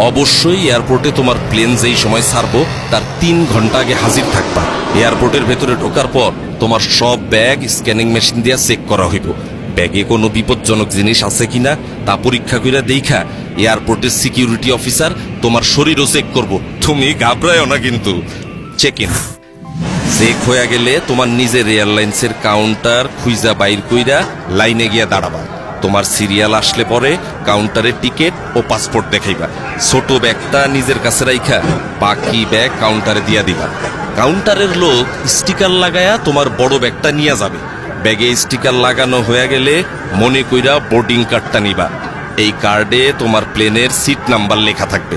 অবশ্যই এয়ারপোর্টে তোমার প্লেন যেই সময় ছাড়বো তার 3 ঘন্টা আগে হাজির থাকবা। এয়ারপোর্টের ভেতরে ঢোকার পর তোমার সব ব্যাগ স্ক্যানিং মেশিন দিয়ে চেক করা হইব। ব্যাগে কোনো বিপজ্জনক জিনিস আছে কিনা তা পরীক্ষা করে দেখা এয়ারপোর্টের সিকিউরিটি অফিসার তোমার শরীরও চেক করব। তুমি ঘাবড়ায়ও না কিন্তু। চেক ইন চেক হয়ে গেলে তোমার নিজের এয়ারলাইন্সের কাউন্টার খুঁজা বাইর কইরা লাইনে গিয়া দাঁড়াবা। তোমার সিরিয়াল আসলে পরে কাউন্টারে টিকিট ও পাসপোর্ট দেখাইবা। ছোট ব্যাগটা নিজের কাছে রাইখা বাকি ব্যাগ কাউন্টারে দিয়া দিবা। কাউন্টারের লোক স্টিকার লাগায়া তোমার বড় ব্যাগটা নিয়ে যাবে। ব্যাগে স্টিকার লাগানো হয়ে গেলে মনে কইরা বোর্ডিং কার্ডটা নিবা। এই কার্ডে তোমার প্লেনের সিট নাম্বার লেখা থাকবে।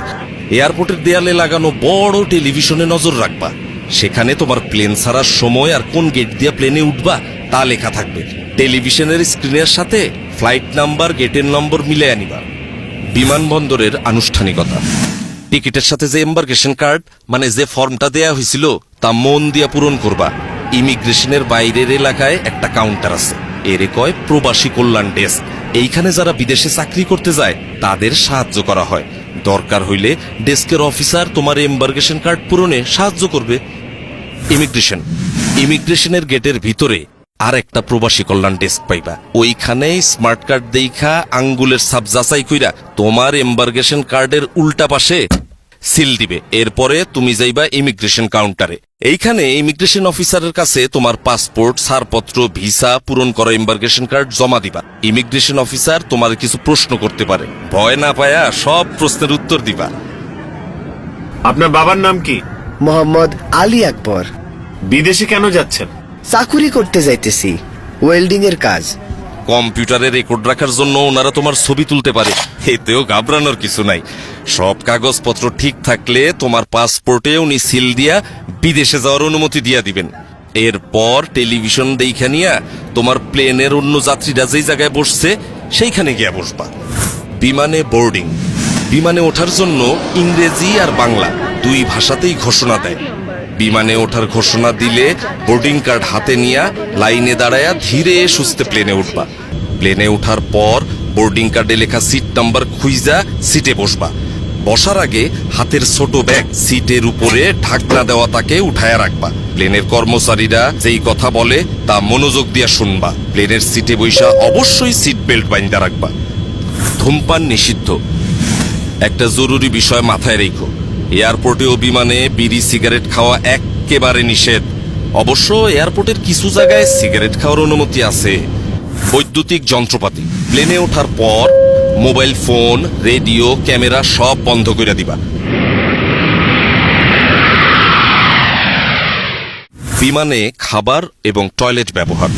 এয়ারপোর্টের দেয়ালে লাগানো বড় টেলিভিশনে নজর রাখবা। সেখানে তোমার প্লেন ছাড়ার সময় আর কোন গেট দিয়ে প্লেনে উঠবা তা লেখা থাকবে। টেলিভিশনের স্ক্রিনের সাথে ফ্লাইট নাম্বার, গেটের নম্বর মিলে আনিবা। বিমানবন্দরের আনুষ্ঠানিকতা, টিকিটের সাথে যে এম্বার্কেশন কার্ড মানে যে ফর্মটা দেয়া হয়েছিল তা মন দিয়া পূরণ করবা। ইমিগ্রেশনের বাইরের এলাকায় একটা কাউন্টার আছে, এরে কয় প্রবাসী কল্যাণ ডেস্ক। এইখানে যারা বিদেশে চাকরি করতে যায় তাদের সাহায্য করা হয়। দরকার হইলে ডেস্কের অফিসার তোমার এম্বার্কেশন কার্ড পূরণে সাহায্য করবে। ইমিগ্রেশনের গেটের ভিতরে আর একটা প্রবাসী কল্যাণ ডেস্ক পাইবা। ওইখানে স্মার্ট কার্ড দেখা আঙ্গুলের ছাপ যাচাই কইরা তোমার এম্বার্কেশন কার্ডের উল্টা পাশে সিল দিবে। এরপরে তুমি যাইবা ইমিগ্রেশন কাউন্টারে। এইখানে ইমিগ্রেশন অফিসারের কাছে তোমার পাসপোর্ট, ছাড়পত্র, ভিসা, পূরণ করা এম্বার্কেশন কার্ড জমা দিবা। ইমিগ্রেশন অফিসার তোমার কিছু প্রশ্ন করতে পারে, ভয় না পায়া সব প্রশ্নের উত্তর দিবা। আপনার বাবার নাম কি? মোহাম্মদ আলী আকবর। বিদেশে কেন যাচ্ছেন? চাকুরি করতে যাইতেছি, ওয়েল্ডিং এর কাজ। কম্পিউটারে রেকর্ড রাখার জন্য ওনারা তোমার ছবি তুলতে পারে, এতেও ঘাবড়ানোর কিছু নাই। সব কাগজপত্র ঠিক থাকলে তোমার পাসপোর্টে উনি সিল দিয়া বিদেশে যাওয়ার অনুমতি দিয়া দিবেন। এরপর টেলিভিশন দেখা নিয়া তোমার প্লেনের অন্য যাত্রীরা যেই জায়গায় বসছে সেইখানে গিয়া বসবা। বিমানে বোর্ডিং, বিমানে ওঠার জন্য ইংরেজি আর বাংলা 2 ভাষাতেই ঘোষণা দেয়। বিমানে ওঠার ঘোষণা দিলে বোর্ডিং কার্ড হাতে নিয়ে লাইনে দাঁড়ায়া ধীরে সুস্থে প্লেনে উঠবা। প্লেনে ওঠার পর বোর্ডিং কার্ডে লেখা সিট নাম্বার খুঁজা সিটে বসবা। বসার আগে হাতের ছোট ব্যাগ সিটের উপরে ঢাকনা দেওয়া তাকে উঠায়া রাখবা। প্লেনের কর্মচারীরা যেই কথা বলে তা মনোযোগ দিয়া শুনবা। প্লেনের সিটে বৈশা অবশ্যই সিট বেল্ট বাইন্ধা রাখবা। ধূমপান নিষিদ্ধ। একটা জরুরি বিষয় মাথায় রেখো, এয়ারপোর্টে ও বিমানে বিড়ি সিগারেট খাওয়া একেবারে নিষেধ। অবশ্য এয়ারপোর্টের কিছু জায়গায় সিগারেট খাওয়ার অনুমতি আছে। বৈদ্যুতিক যন্ত্রপাতি, প্লেনে ওঠার পর মোবাইল ফোন, রেডিও, ক্যামেরা সব বন্ধ করে দিবা। বিমানে খাবার এবং টয়লেট ব্যবহার,